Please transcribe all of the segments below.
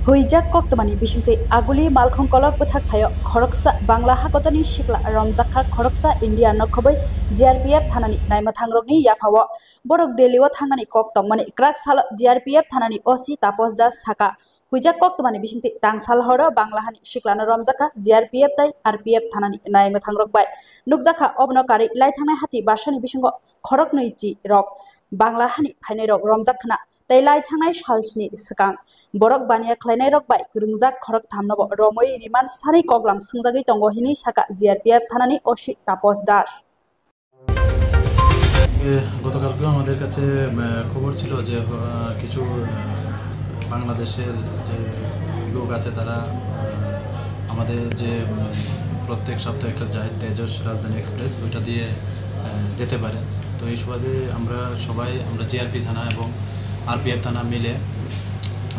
Huijak koktomani bisingtui aguli malkhongkolok bwthak thaio khoroksa Bangla hakotoni sikla romjakha khoroksa India nokhobai GRPF thanani naimothangrokni yaphao borok Delhi o thangnani koktongmani krak sal GRPF thanani OC Tapos Das Saka huijak koktomani bisingtui tangsal horo Banglahani siklano romjakha GRPF tai RPF thanani naimothangrok bai nukjakha obno kari laithangnai hati barsani bisingo khorok nuichi rok Banglahani phainai rok romjakhna tai laithangnai salsni sikang borok baniya khlainai rok bai kurungjak khorok thamnobo romoi riman sari koglam sungjagui tongo hini saka GRPF thanani OC Tapos Das গতকালকেও আমাদের কাছে খবর ছিল যে কিছু বাংলাদেশের যে লোক আছে তারা আমাদের যে প্রত্যেক সপ্তাহে একটা যায় তেজস রাজধানী এক্সপ্রেস ওইটা দিয়ে যেতে পারে। তো এই সুবাদে আমরা জিআরপি থানা এবং আরপিএফ থানা মিলে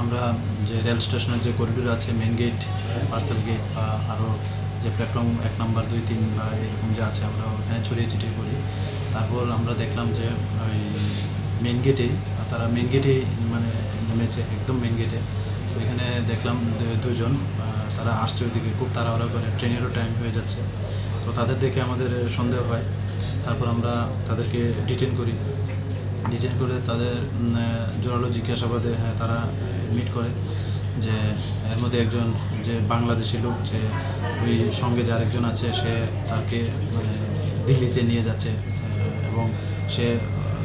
আমরা যে রেল স্টেশনের যে করিডোর আছে মেন গেট, পার্সেল গেট বা আরও যে প্ল্যাটফর্ম 1 নম্বর 2, 3 বা এরকম যে আছে আমরা ওখানে ছড়িয়ে ছিটিয়ে করি। তারপর আমরা দেখলাম যে ওই মেন গেটেই তারা মানে নেমেছে একদম মেন গেটে। তো এখানে দেখলাম দুজন তারা আসছে ওইদিকে খুব তাড়াহুড়া করে, ট্রেনেরও টাইম হয়ে যাচ্ছে। তো তাদের দেখে আমাদের সন্দেহ হয়। তারপর আমরা তাদেরকে ডিটেন করে তাদের জোরালো জিজ্ঞাসাবাদে তারা এডমিট করে যে এর মধ্যে একজন যে বাংলাদেশি লোক যে ওই সঙ্গে যে আরেকজন আছে সে তাকে দিল্লিতে নিয়ে যাচ্ছে এবং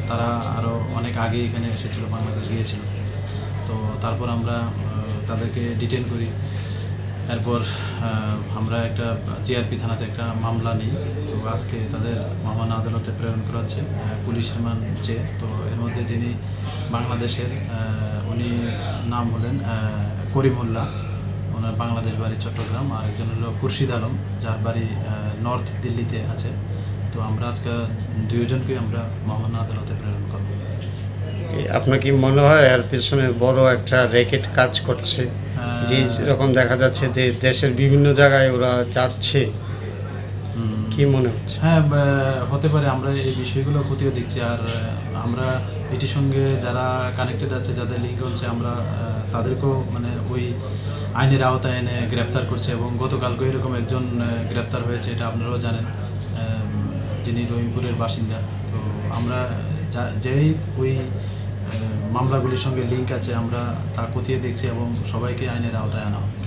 তারা আরও অনেক আগে এখানে এসেছিলো, বাংলাদেশ গিয়েছিল। তো তারপর আমরা তাদেরকে ডিটেন করি। এরপর আমরা একটা জিআরপি থানাতে একটা মামলা নিই। তো আজকে তাদের মহামান্য আদালতে প্রেরণ করা হচ্ছে পুলিশ রিমান্ড চেয়ে। তো এর মধ্যে যিনি বাংলাদেশের উনি নাম হলেন করিমুল্লাহ, ওনার বাংলাদেশ বাড়ি চট্টগ্রাম, আর একজন হলো খুরশিদ আলম যার বাড়ি নর্থ দিল্লিতে আছে। তো আমরা আজকে দুজনকে আমরা মহামান্য আদালতে প্রেরণ করব। আপনার কি মনে হয় এর পিছনে বড় একটা র্যাকেট কাজ করছে? যে যেরকম দেখা যাচ্ছে যে দেশের বিভিন্ন জায়গায় ওরা যাচ্ছে, কি মনে হচ্ছে? হ্যাঁ, হতে পারে। আমরা এই বিষয়গুলো খতিয়ে দেখছি, আর আমরা এটির সঙ্গে যারা কানেক্টেড আছে, যাদের লিঙ্ক হচ্ছে, আমরা তাদেরকেও মানে ওই আইনের আওতায় এনে গ্রেপ্তার করছে। এবং গতকালকে এরকম একজন গ্রেপ্তার হয়েছে, এটা আপনারাও জানেন, যিনি রহিমপুরের বাসিন্দা। তো আমরা যেই ওই মামলাগুলির সঙ্গে লিঙ্ক আছে আমরা তা খতিয়ে দেখছি এবং সবাইকে আইনের আওতায় আনা হবে।